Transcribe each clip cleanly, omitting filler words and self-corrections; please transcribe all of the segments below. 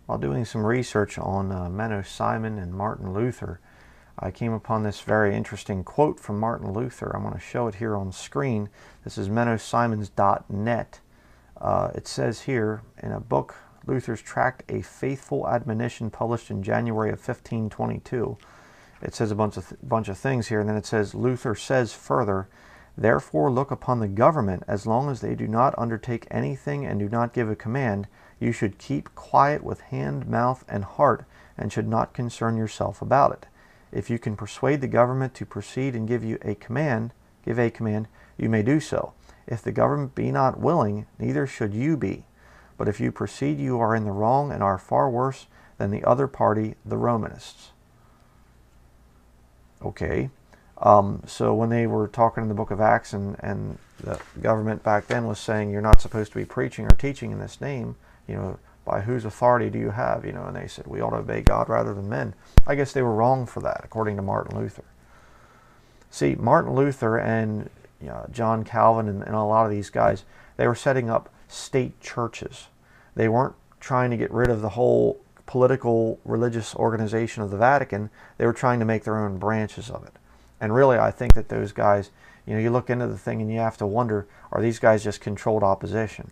While doing some research on Menno Simon and Martin Luther, I came upon this very interesting quote from Martin Luther. I'm going to show it here on screen. This is mennosimons.net. It says here, in a book, Luther's tract, A Faithful Admonition, published in January of 1522. It says a bunch of things here, and then it says, Luther says further, therefore look upon the government, as long as they do not undertake anything and do not give a command, you should keep quiet with hand, mouth, and heart, and should not concern yourself about it. If you can persuade the government to proceed and give a command, you may do so. If the government be not willing, neither should you be. But if you proceed, you are in the wrong and are far worse than the other party, the Romanists. Okay, so when they were talking in the book of Acts and the government back then was saying you're not supposed to be preaching or teaching in this name, by whose authority do you have, and they said we ought to obey God rather than men. I guess they were wrong for that, according to Martin Luther. See, Martin Luther and John Calvin and a lot of these guys, they were setting up state churches. They weren't trying to get rid of the whole political religious organization of the Vatican. They were trying to make their own branches of it. And really, I think that those guys, you look into the thing and you have to wonder, are these guys just controlled opposition?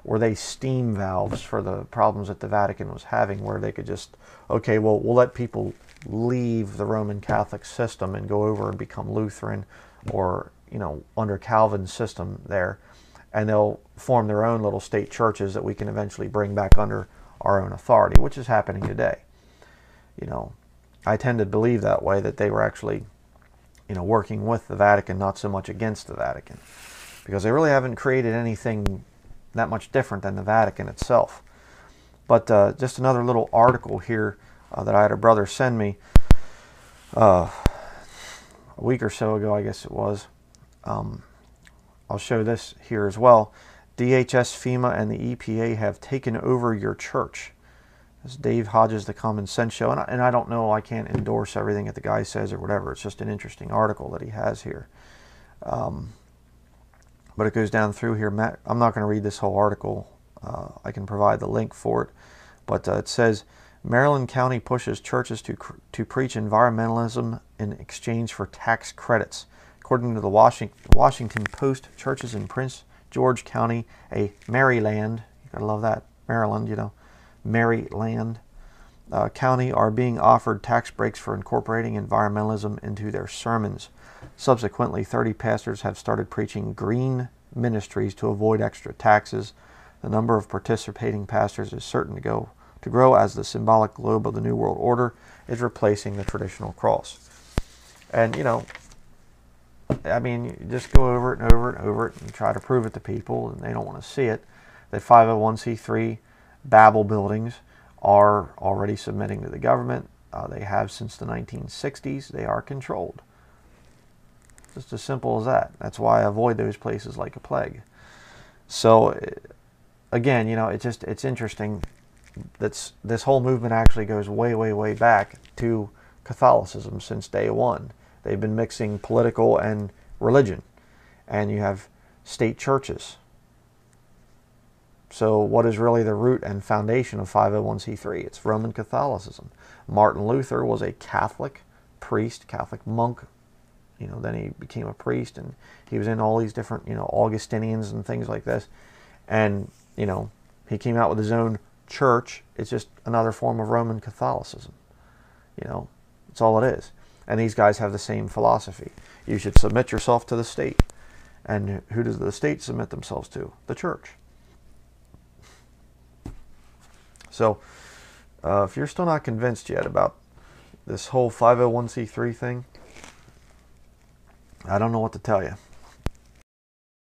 Were they steam valves for the problems that the Vatican was having, where they could just, okay, well, we'll let people leave the Roman Catholic system and go over and become Lutheran or, under Calvin's system there, and they'll form their own little state churches that we can eventually bring back under our own authority, which is happening today. I tend to believe that way, that they were actually, working with the Vatican, not so much against the Vatican, because they really haven't created anything that much different than the Vatican itself. But just another little article here that I had a brother send me a week or so ago, I guess it was. I'll show this here as well. DHS, FEMA, and the EPA have taken over your church. This is Dave Hodges, The Common Sense Show. And I don't know, I can't endorse everything that the guy says or whatever. It's just an interesting article that he has here. But it goes down through here. I'm not going to read this whole article. I can provide the link for it. But it says, Maryland County pushes churches to preach environmentalism in exchange for tax credits. According to the Washington Post, churches in Prince George County, Maryland, you gotta love that, Maryland, Maryland County, are being offered tax breaks for incorporating environmentalism into their sermons. Subsequently, 30 pastors have started preaching green ministries to avoid extra taxes. The number of participating pastors is certain to grow as the symbolic globe of the New World Order is replacing the traditional cross. And, you just go over it and over it and over it and try to prove it to people, and they don't want to see it. The 501c3 Babel buildings are already submitting to the government. They have since the 1960s. They are controlled. Just as simple as that. That's why I avoid those places like a plague. So, again, it's interesting that this whole movement actually goes way, way, way back to Catholicism since day one. They've been mixing political and religion. And you have state churches. So what is really the root and foundation of 501c3? It's Roman Catholicism. Martin Luther was a Catholic priest, Catholic monk. Then he became a priest, and he was in all these different, Augustinians and things like this. And, he came out with his own church. It's just another form of Roman Catholicism. That's all it is. And these guys have the same philosophy. You should submit yourself to the state. And who does the state submit themselves to? The church. So, if you're still not convinced yet about this whole 501c3 thing, I don't know what to tell you.